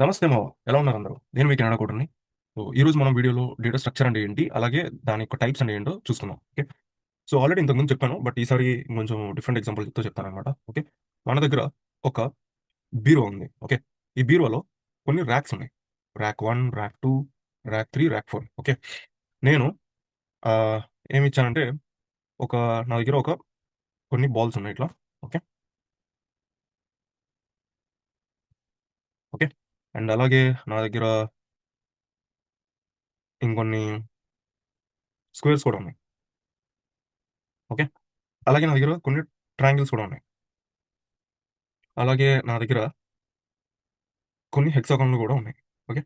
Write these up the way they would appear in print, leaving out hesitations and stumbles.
నమస్తే మావ. ఎలా ఉన్నారు అందరూ? నేను మీ కెనడా కోటర్‌ని. సో, ఈరోజు మనం వీడియోలో డేటా స్ట్రక్చర్ అంటే ఏంటి? అలాగే దాని యొక్క టైప్స్ అంటే ఏంటో చూసుకుందాం. ఓకే. సో, ఆల్రెడీ ఇంతకుముందు చెప్పాను. బట్ ఈసారి కొంచెం డిఫరెంట్ ఎగ్జాంపుల్స్‌తో చెప్తాననమాట. ఓకే. మన దగ్గర ఒక బీరో ఉంది. ఓకే. ఈ బీరోలో కొన్ని ర్యాక్స్ ఉన్నాయి. Rack 1, rack 2, rack 3, rack 4. Okay. నేను ఆహ్, ఏమిచ్చానంటే ఒక నా దగ్గర కొన్ని బాల్స్ ఉన్నాయి ఇట్లా. ఓకే. ఓకే. అండ్ అలాగే నా దగ్గర ఇంకొన్ని స్క్వేర్స్ కూడా ఉన్నాయి. ఓకే. అలాగే నా దగ్గర కొన్ని ట్రయాంగిల్స్ కూడా ఉన్నాయి. అలాగే నా దగ్గర కొన్ని హెక్సాగాన్‌లు గూడా ఉన్నాయి. ఓకే.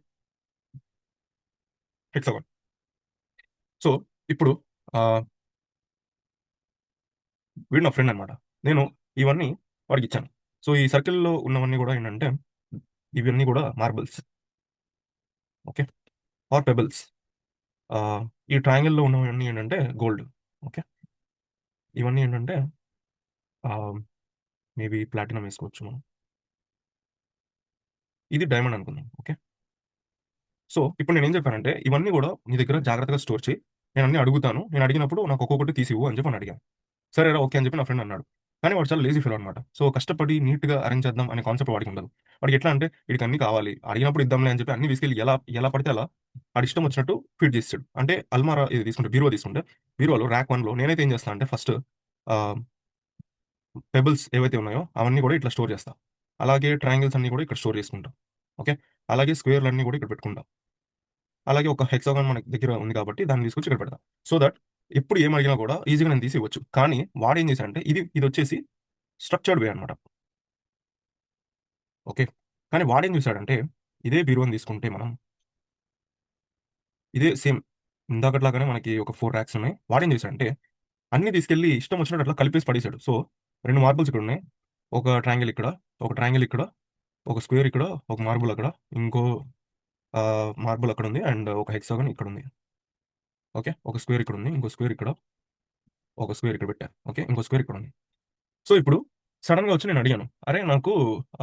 హెక్సాగాన్. సో, ఇప్పుడు ఆహ్, వీడు నా ఫ్రెండ్ అనమాట. నేను ఇవన్నీ వాడికిచ్చాను. సో, ఈ సర్కిల్‌లో ఉన్నవన్నీ గూడా ఏంటంటే, ఇవన్నీ గూడా మార్బుల్స్. ఓకే. Are pebbles. ఆహ్, ఈ ట్రయాంగిల్‌లో ఉన్నవన్నీ ఏంటంటే గోల్డ్. ఓకే. ఇవన్నీ ఏంటంటే ఆహ్, మేబీ ప్లాటినం ఏసుకోవచ్చు మనం. ఇది డైమండ్ అనుకుందాం. ఓకే. సో, ఇప్పుడు నేనేం చెప్పానంటే, ఇవన్నీ గూడా నీ దగ్గర జాగ్రత్తగా స్టోర్ చెయి. నేనన్నీ అడుగుతాను. నేను అడిగినప్పుడు నాకు ఒక్కొక్కటి తీసివ్వు అని చెప్పి అడిగాను. సరేరా! ఓకే అని చెప్పి నా ఫ్రెండ్ అన్నాడు. కానీ వాడు చాలా లేజీ ఫెలో అనమాట. సో, కష్టపడి నీట్‌గా అరేంజ్ చేద్దాం అనే కాన్సెప్ట్ వాడికుండదు. వాడికి ఎట్లా అంటే ఈడికి అన్నీ కావాలి. అడిగినప్పుడు ఇద్దాంలే అని చెప్పి అన్నీ తీసుకెళ్ళి ఎలా ఎలా పడితే అలా ఆడిష్టం వచ్చినట్టు ఫీడ్ చేసేసాడు. అంటే అల్మారా ఇది తీసుకుంటే బీరువా తీసుకుంటే, బీరువాలో ర్యాక్ 1లో నేనైతే ఏం చేస్తా అంటే ఫస్ట్ ఆహ్, పెబుల్స్ ఏవైతే ఉన్నాయో అవన్నీ కూడా ఇట్లా స్టోర్ చేస్తా. అలాగే ట్రయాంగిల్స్ అన్నీ కూడా ఇక్కడ స్టోర్ చేసుకుంటా. ఓకే. అలాగే స్క్వేర్‌లన్నీ కూడా ఇక్కడ పెట్టుకుంటా. అలాగే ఒక హెక్సాగాన్ మన దగ్గర ఉంది కాబట్టి దాన్ని తీసుకొచ్చి ఇక్కడ పెడతా. సో థట్ ఎప్పుడు ఏమి అడిగినా కూడా ఈజీగా నేను తీసి ఇవ్వచ్చు. కానీ వాడేం చేశాడంటే ఇదొచ్చేసి స్ట్రక్చర్డ్ వే అనమాట. ఓకే. కానీ వాడేం చూసాడంటే, ఇదే బీరువాని తీసుకుంటే మనం, ఇదే సేమ్ ఇందాకట్లాగానే మనకి ఒక 4 రాక్స్ ఉన్నాయి. వాడేం చేశాడంటే, అన్నీ తీసుకెళ్ళి ఇష్టం వచ్చినట్టు అట్లా కలిపేసి పడేసాడు. So, 2 marbles ఇక్కడున్నాయి. ఒక ట్రయాంగిల్ ఇక్కడ, ఒక ట్రయాంగిల్ ఇక్కడ, ఒక స్క్వేర్ ఇక్కడ, ఒక మార్బుల్ అక్కడ, ఇంకో మార్బుల్ అక్కడుంది. అండ్ ఒక హెక్సాగాన్ ఇక్కడుంది. ఓకే. ఒక స్క్వేర్ ఇక్కడుంది. ఇంకో స్క్వేర్ ఇక్కడ, ఒక స్క్వేర్ ఇక్కడ పెట్టా. ఓకే. ఇంకో స్క్వేర్ ఇక్కడుంది. సో, ఇప్పుడు సడెన్‌గా వచ్చి నేను అడిగాను. అరే! నాకు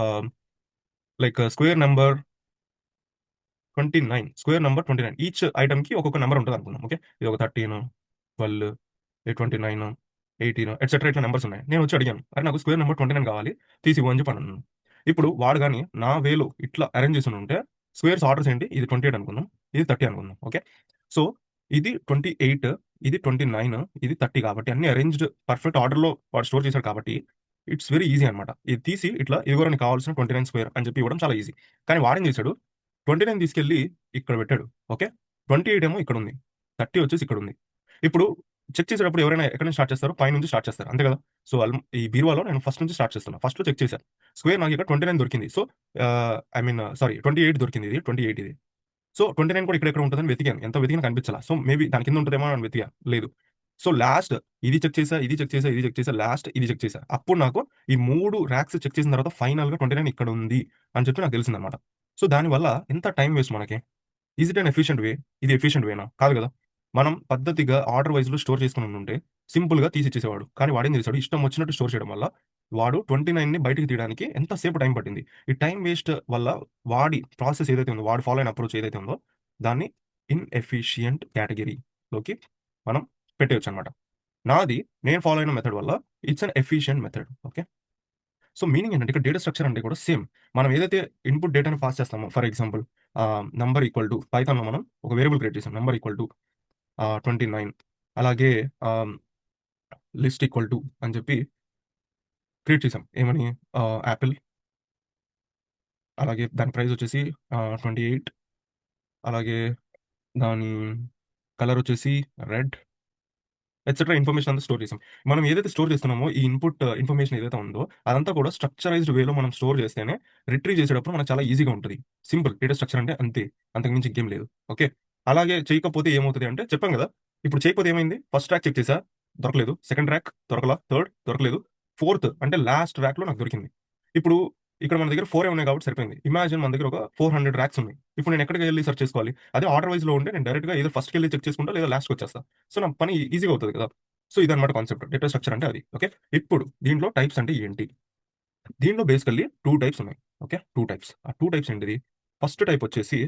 ah, like square number 29. Square number 29. Each ఐటెమ్‌కి ఒక్కొక్క నంబర్ ఉంటదనుకుందాం. ఓకే. ఇదొక 13, 12, 29, 18 ఎట్సెట్రా ఇట్లా నంబర్స్ ఉన్నాయి. నేనొచ్చి అడిగాను. అరె! నాకు స్క్వేర్ నంబర్ 29 కావాలి. తీసివ్వు అని చెప్పి అన్నాను. ఇప్పుడు వాడు గాని నా వేలో ఇట్లా అరేంజ్ చేసుండుంటే స్క్వేర్స్ ఆర్డర్స్ ఏంటి? ఇది 28 అనుకుందాం. ఇది 30 అనుకుందాం. ఓకే. సో, ఇది 28, ఇది 29, ఇది 30 కాబట్టి అన్నీ అరేంజ్డ్ పర్ఫెక్ట్ ఆర్డర్‌లో వాడు స్టోర్ చేసాడు కాబట్టి ఇట్స్ వెరీ ఈజీ అనమాట. ఇది తీసి ఇట్లా ఇదిగోరా నీకు కావాల్సిన 29 స్క్వేర్ అని చెప్పి ఇవ్వడం చాలా ఈజీ. కానీ వాడేం చేసాడు 29 తీసుకెళ్ళి ఇక్కడ పెట్టాడు. ఓకే. 28 ఏమో ఇక్కడుంది. 30 వచ్చేసి ఇక్కడుంది. ఇప్పుడు చెక్ చేసేటప్పుడు ఎవరైనా ఎక్కడి నుంచి స్టార్ట్ చేస్తారు? పైనుంచి స్టార్ట్ చేస్తారు. అంతే కదా! సో, ఈ బీరువాలో నేను ఫస్ట్ నుంచి స్టార్ట్ చేస్తున్నా. ఫస్ట్‌లో చెక్ చేశా. స్క్వేర్ నాకిక్కడ 29 దొరికింది. సో, ఐ మీన్ సారీ 28 దొరికింది ఇది. 28 ఇది. సో, 29 కూడా ఇక్కడెక్కడ ఉంటదని వెతికాను. ఎంత వెతికినా కనిపించలా. సో, మేబీ దాని కింద ఉంటదేమో అని వెతికా. లేదు. సో, లాస్ట్ ఇది చెక్ చేశా, ఇది చెక్ చేశా, ఇది చెక్ చేశా, లాస్ట్ ఇది చెక్ చేశా. అప్పుడు నాకు ఈ 3 రాక్స్ చెక్ చేసిన తర్వాత ఫైనల్‌గా 29 ఇక్కడుంది అని చెప్పి నాకు తెలిసిందనమాట. సో, దానివల్ల ఎంత టైమ్ వేస్ట్ మనకి. ఈజ్ ఇట్ అన్ ఎఫిషియంట్ వే? ఇది ఎఫిషియంట్ వేనా? కాదు గదా! మనం పద్ధతిగా ఆర్డర్ వైస్‌లో స్టోర్ చేసుకొనుండుంటే సింపుల్‌గా తీసిచ్చేసేవాడు. కానీ వాడేం చేసాడు ఇష్టం వచ్చినట్టు స్టోర్ చేయడం వల్ల వాడు 29ని బయటికి తీయడానికి ఎంత సేపు టైం పట్టింది. ఈ టైమ్ వేస్ట్ వల్ల వాడి ప్రాసెస్ ఏదైతే ఉందో, వాడు ఫాలో అయిన అప్రోచ్ ఏదైతే ఉందో దాన్ని ఇన్‌ఎఫిషియంట్ కేటగరీలోకి మనం పెట్టేయొచ్చనమాట. నాది నేను ఫాలో అయిన మెథడ్ వల్ల it's an efficient method. Okay. So, meaning ఏంటంటే ఇక్కడ డేటా స్ట్రక్చర్ అంటే కూడా సేమ్. మనం ఏదైతే ఇన్‌పుట్ డేటాని పాస్ చేస్తామో for example number equal to పైథాన్‌లో మనం ఒక వేరియబుల్ క్రియేట్ చేసాం. నంబర్ ఈక్వల్ టు 29 అలాగే ఆహ్, లిస్ట్ ఈక్వల్ టు అని చెప్పి క్రియేట్ చేసాం. ఏమని యాపిల్ అలాగే దాని ప్రైస్ వచ్చేసి 28 అలాగే దాని కలర్ వచ్చేసి రెడ్ ఎట్సెట్రా ఇన్ఫర్మేషన్ అంతా స్టోర్ చేసాం. మనం ఏదైతే స్టోర్ చేస్తున్నామో ఈ ఇన్‌పుట్ ఇన్ఫర్మేషన్ ఏదైతే ఉందో అదంతా కూడా స్ట్రక్చరైజ్డ్ వేలో మనం స్టోర్ చేస్తేనే రిట్రీవ్ చేసేటప్పుడు మనకు చాలా ఈజీగా ఉంటది. సింపుల్ డేటా స్ట్రక్చర్ అంటే అంతే. అంతకు మించి ఇంకేం లేదు. ఓకే. అలాగే చేయకపోతే ఏమవుతది అంటే చెప్పాం గదా! ఇప్పుడు చేయకపోతే ఏమైంది? ఫస్ట్ ట్రాక్ చెక్ చేశా. దొరకలేదు. సెకండ్ ట్రాక్ దొరకలా. థర్డ్ దొరకలేదు. ఫోర్త్ అంటే లాస్ట్ ట్రాక్‌లో నాకు దొరికింది. ఇప్పుడు ఇక్కడ మన దగ్గర 4 ఉన్నాయి కాబట్టి సరిపోయింది. ఇమాజిన్ మన దగ్గర ఒక 400 రాక్స్ ఉన్నాయి. ఇప్పుడు నేను ఎక్కడికెళ్లి సెర్చ్ చేసుకోవాలి? అదే ఆర్డర్ వైస్‌లో ఉంటే నేను డైరెక్ట్‌గా ఏదో ఫస్ట్‌కెళ్లి చెక్ చేసుకుంటా లేదా లాస్ట్‌కొచ్చేస్తా. సో, నా పని ఈజీగా అవుతది కదా! సో, ఇదన్నమాట కాన్సెప్ట్. డేటా స్ట్రక్చర్ అంటే అది. ఓకే. ఇప్పుడు దీంట్లో టైప్స్ అంటే ఏంటి? దీంట్లో బేసికల్లీ 2 టైప్స్ ఉన్నాయి. ఓకే. 2 టైప్స్. ఆ 2 టైప్స్ ఏంటిది? ఫస్ట్ టైప్ వచ్చేసి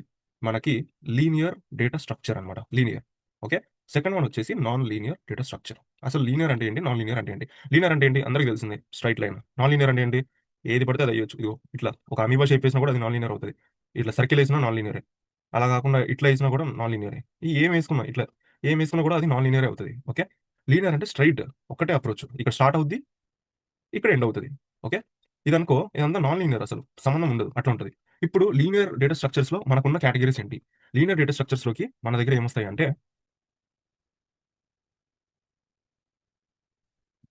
మనకి లీనియర్ డేటా స్ట్రక్చర్ అనమాట. లీనియర్. ఓకే. సెకండ్ వన్ వచ్చేసి నాన్ లీనియర్ డేటా స్ట్రక్చర్. అసలు లీనియర్ అంటే ఏంటి? నాన్ లీనియర్ అంటే ఏంటి? లీనియర్ అంటే ఏంటి? అందరికీ తెలిసిందే. Straight line. నాన్ లీనియర్ అంటే ఏంటి? ఏది పడితే అది ఎయొచ్చు. ఇదిగో ఇట్లా ఒక అమీబా షేప్ ఏసినా కూడా అది నాన్ లీనియర్ అవుతది. ఇట్లా సర్కిల్ ఏసినా నాన్ లీనియరే. అలా కాకుండా ఇట్లా ఏసినా కూడా నాన్ లీనియరే. ఏం ఏసుకున్నా ఇట్లా ఏం ఏసుకున్నా కూడా అది నాన్ లీనియరే అవుతది. ఓకే. లీనియర్ అంటే స్ట్రెయిట్. ఒకటే అప్రోచ్. ఇక్కడ స్టార్ట్ అవుద్ది. ఇక్కడ ఎండ్ అవుతది. ఓకే. ఇదనుకో ఇదంతా నాన్ లీనియర్ అసలు. సంబంధం ఉండదు. అట్లా ఉంటది. ఇప్పుడు లీనియర్ డేటా స్ట్రక్చర్స్‌లో మనకున్న కేటగరీస్ ఏంటి? లీనియర్ డేటా స్ట్రక్చర్స్‌లోకి మన దగ్గర ఏమొస్తాయంటే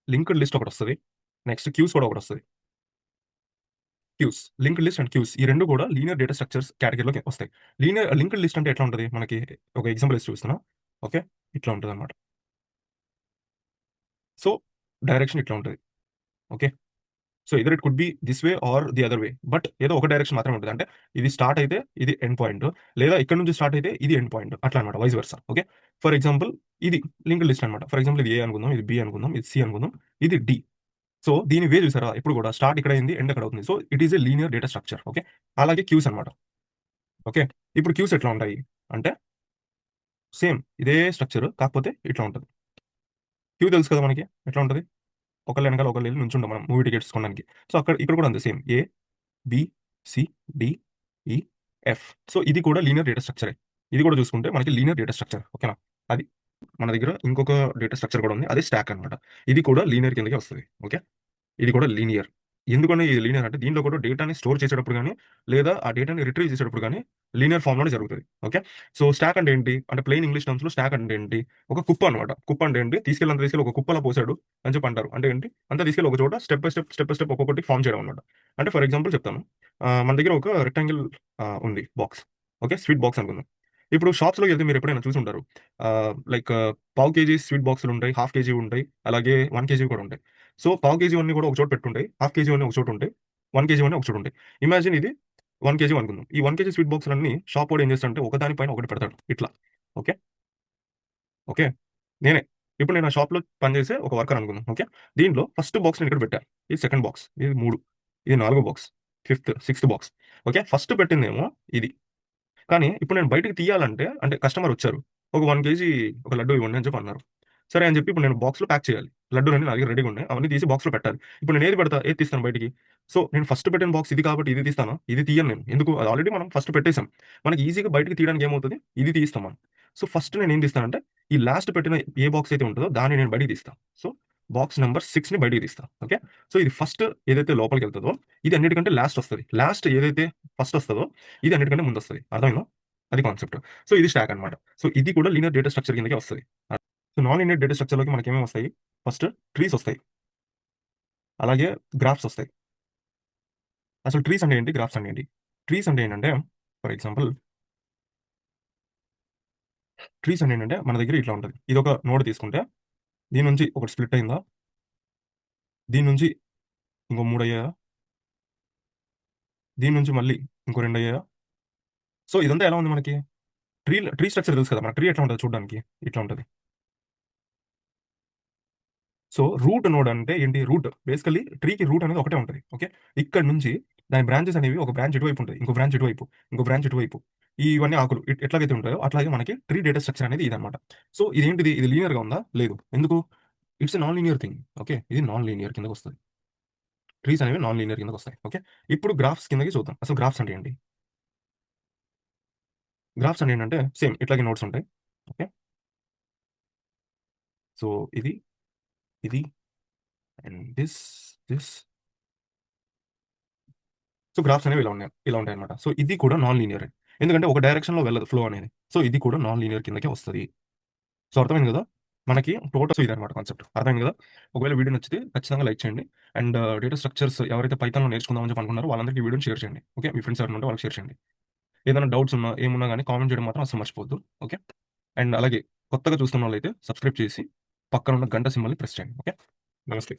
లింక్డ్ లిస్ట్ ఒకటొస్తది. నెక్స్ట్ క్యూస్ కూడా ఒకటొస్తది. Queues. Linked list and queues ఈ 2 కూడా లీనియర్ డేటా స్ట్రక్చర్స్ కేటగరీలోకి వస్తాయి. లింక్డ్ లిస్ట్ అంటే ఎట్లా ఉంటది? మనకి ఒక ఎగ్జాంపుల్ ఏసి చూపిస్తున్నా. ఓకే. ఇట్లా ఉంటదన్నమాట. సో, డైరెక్షన్ ఇట్లా ఉంటది. Okay. So, either it could be this way or the other way. But ఏదో ఒక డైరెక్షన్ మాత్రమే ఉంటది. అంటే ఇది స్టార్ట్ అయితే ఇది ఎండ్ పాయింట్. లేదా ఇక్కడ నుంచి స్టార్ట్ అయితే ఇది ఎండ్ పాయింట్. అట్లా అన్నమాట. Vice versa. Okay. For example ఇది లింక్డ్ లిస్ట్ అన్నమాట. ఫర్ ఎగ్జాంపుల్ ఇది ఏ అనుకుందాం. ఇది బి అనుకుందాం. ఇది సి అనుకుందాం. ఇది డి. సో, దీని వే చూసారా? ఎప్పుడు కూడా స్టార్ట్ ఇక్కడ అయింది. ఎండ్ అక్కడ అవుతుంది. So, it is a linear data structure. Okay. అలాగే క్యూస్ అన్నమాట. ఓకే. ఇప్పుడు క్యూస్ ఎట్లా ఉంటాయి? అంటే సేమ్ ఇదే స్ట్రక్చర్ కాకపోతే ఇట్లా ఉంటది. క్యూ తెలుసు కదా మనకి. ఎట్లా ఉంటది? ఒకళ్ళ వెనకాల ఒకళ్ళు ఎళ్లి నుంచుంటాం మనం మూవీ టికెట్స్ కొనడానికి. సో, ఇక్కడ కూడా అంతే సేమ్. ఏ, బి, సి, డి, ఈ, ఎఫ్. సో, ఇది కూడా లీనియర్ డేటా స్ట్రక్చరే. ఇది కూడా చూసుకుంటే మనకి లీనియర్ డేటా స్ట్రక్చర్. ఓకేనా? అది. మన దగ్గర ఇంకొక డేటా స్ట్రక్చర్ కూడా ఉంది. అదే స్టాక్ అన్నమాట. ఇది కూడా లీనియర్ కిందకే వస్తది. ఓకే. ఇది కూడా లీనియర్. ఎందుకని ఇది లీనియర్ అంటే దీంట్లో కూడా డేటాని స్టోర్ చేసేటప్పుడు గాని, లేదా ఆ డేటాని రిట్రీవ్ చేసేటప్పుడు గాని లీనియర్ ఫార్మ్‌లోనే జరుగుతది. ఓకే. సో, స్టాక్ అంటే ఏంటి? అంటే ప్లెయిన్ ఇంగ్లీష్ టర్మ్స్‌లో స్టాక్ అంటే ఏంటి? ఒక కుప్ప అన్నమాట. కుప్ప అంటే ఏంటి? తీసుకెళ్ళి ఒక కుప్పలో పోసాడు అని చెప్పి అంటారు. అంటే ఏంటి? అంతా తీసుకెళ్ళి ఒక చోట స్టెప్ బై స్టెప్ ఒక్కొక్కటి ఫార్మ్ చేయడం అన్నమాట. అంటే ఫర్ ఎగ్జాంపుల్ చెప్తాను. మన దగ్గర ఒక రెక్టాంగిల్ ఉంది బాక్స్. ఓకే. స్వీట్ బాక్స్ అనుకుందాం. ఇప్పుడు షాప్స్‌లోకెళ్తే మీరు ఎప్పుడైనా చూసుంటారు. లైక్ పావు కేజీ స్వీట్ బాక్సులుంటాయి. హాఫ్ కేజీ ఉంటాయి. అలాగే 1 కేజీ కూడా ఉంటాయి. సో, పావు కేజీవన్నీ కూడా ఒక చోట పెట్టుంటాయి. హాఫ్ కేజీవన్నీ ఒక చోట ఉంటాయి. 1 కేజీవన్నీ ఒక చోట ఉంటాయి. ఇమాజిన్ ఇది 1 కేజీ అనుకుందాం. ఈ 1 కేజీ స్వీట్ బాక్సులన్నీ షాపోడు ఏం చేస్తాడంటే ఒకదాని పైన ఒకటి పెడతాడు. ఇట్లా. ఓకే. ఓకే. నేనే. ఇప్పుడు నేను ఆ షాప్‌లో పనిచేసే ఒక వర్కర్ అనుకుందాం. ఓకే. దీంట్లో ఫస్ట్ బాక్స్ నేను ఇక్కడ పెట్టా. ఇది సెకండ్ బాక్స్. ఇది 3. ఇది నాలుగో box. Sixth box. Okay. First పెట్టిందేమో ఇది. కానీ ఇప్పుడు నేను బయటికి తీయాలంటే అంటే కస్టమరొచ్చారు. ఒక 1 కేజీ ఒక లడ్డూ ఇవ్వండి అని చెప్పి అన్నారు. సరే అని చెప్పి ఇప్పుడు నేను బాక్స్‌లో ప్యాక్ చేయాలి. లడ్డూలన్నీ నా దగ్గర రెడీగా ఉన్నాయి. అవన్నీ తీసి బాక్స్‌లో పెట్టాలి. ఇప్పుడు నేను ఏది పెడతా? ఏది తీస్తాను బయటికి? సో, నేను ఫస్ట్ పెట్టిన బాక్స్ ఇది కాబట్టి ఇది తీస్తానా? ఇది తీయను నేను. ఎందుకు? అది ఆల్రెడీ మనం ఫస్ట్ పెట్టేసాం. మనకి ఈజీగా బయటికి తీయడానికి ఏమవుతది? ఇది తీస్తాం మనం. సో, ఫస్ట్ నేనేం తీస్తానంటే ఈ లాస్ట్ పెట్టిన ఏ బాక్స్ అయితే ఉంటదో దాన్ని నేను బయటికి తీస్తా. సో, బాక్స్ నంబర్ 6ని బయటికి తీస్తా. ఓకే. సో, ఇది ఫస్ట్ ఏదైతే లోపలికెళ్తదో ఇది అన్నిటికంటే లాస్ట్ వస్తది. లాస్ట్ ఏదైతే ఫస్ట్ వస్తదో ఇది అన్నిటికంటే ముందొస్తది. అర్థమైందా? అది కాన్సెప్ట్. సో, ఇది స్టాక్ అన్నమాట. సో, ఇది కూడా లీనియర్ డేటా స్ట్రక్చర్ కిందకే వస్తది. సో, నాన్ లీనియర్ డేటా స్ట్రక్చర్‌లోకి మనకేమేమి వస్తాయి? ఫస్ట్ ట్రీస్ వస్తాయి. అలాగే గ్రాఫ్స్ వస్తాయి. అసలు ట్రీస్ అంటే ఏంటి? గ్రాఫ్స్ అంటే ఏంటి? ట్రీస్ అంటే ఏంటంటే ఫర్ ఎగ్జాంపుల్ ట్రీస్ అంటే ఏంటంటే మన దగ్గర ఇట్లా ఉంటది. ఇదొక నోడ్ తీసుకుంటే దీని నుంచి ఒకటి స్ప్లిట్ అయిందా? దీని నుంచి ఇంకో 3 అయ్యాయా? దీని నుంచి మళ్ళీ ఇంకో 2 అయ్యాయా? సో, ఇదంతా ఎలా ఉంది మనకి? ట్రీ స్ట్రక్చర్ తెలుసు కదా! మన ట్రీ ఎట్లా ఉంటది చూడడానికి? ఇట్లా ఉంటది. సో, రూట్ నోడ్ అంటే ఏంటి? రూట్. బేసికల్లీ ట్రీకి రూట్ అనేది ఒకటే ఉంటది. ఓకే. ఇక్కడి నుంచి దాని బ్రాంచెస్ అనేవి ఒక బ్రాంచ్ ఇటువైపు ఉంటది. ఇంకో బ్రాంచ్ ఇటువైపు. ఇంకో బ్రాంచ్ ఇటువైపు. ఇవన్నీ ఆకులు. ఎట్లాగైతే ఉంటాయో అట్లాగే మనకి ట్రీ డేటా స్ట్రక్చర్ అనేది ఇదన్నమాట. సో, ఇదేంటిది? ఇది లీనియర్‌గా ఉందా? లేదు. ఎందుకు? It's a non linear thing. Okay. ఇది నాన్ లీనియర్ కిందకొస్తది. ట్రీస్ అనేవి నాన్ లీనియర్ కిందకొస్తాయి. ఓకే. ఇప్పుడు గ్రాఫ్స్ కిందకి చూద్దాం. అసలు గ్రాఫ్స్ అంటే ఏంటి? గ్రాఫ్స్ అంటే ఏంటంటే సేమ్ ఇట్లాగే నోడ్స్ ఉంటాయి. ఓకే. సో, ఇది, ఇది అండ్ దిస్. సో, గ్రాఫ్స్ అనేవి ఇలా ఉంటాయన్నమాట. సో, ఇది కూడా నాన్ లీనియరే. ఎందుకంటే ఒక డైరెక్షన్‌లో వెళ్ళదు ఫ్లో అనేది. సో, ఇది కూడా నాన్ లీనియర్ కిందకే వస్తది. సో, అర్థమైంది గదా! మనకి టోటల్స్ ఇదన్నమాట కాన్సెప్ట్. అర్థమైంది గదా! ఒకవేళ వీడియో నచ్చితే ఖచ్చితంగా లైక్ చేయండి. అండ్ డేటా స్ట్రక్చర్స్ ఎవరైతే పైథాన్‌లో నేర్చుకుందాం అని చెప్పి అనుకున్నారో వాళ్ళందరికీ ఈ వీడియోని షేర్ చేయండి. ఓకే. మీ ఫ్రెండ్స్ ఎవరైనా ఉంటే వాళ్ళకి షేర్ చేయండి. ఏదైనా డౌట్స్ ఉన్నా, ఏమున్నా గాని కామెంట్ చేయడం మాత్రం అస్సలు మర్చిపోవద్దు. ఓకే. అండ్ అలాగే కొత్తగా చూస్తున్నోళ్ళైతే సబ్స్క్రైబ్ చేసి పక్కనున్న గంట సింబల్‌ని ప్రెస్ చేయండి. ఓకే. నమస్తే.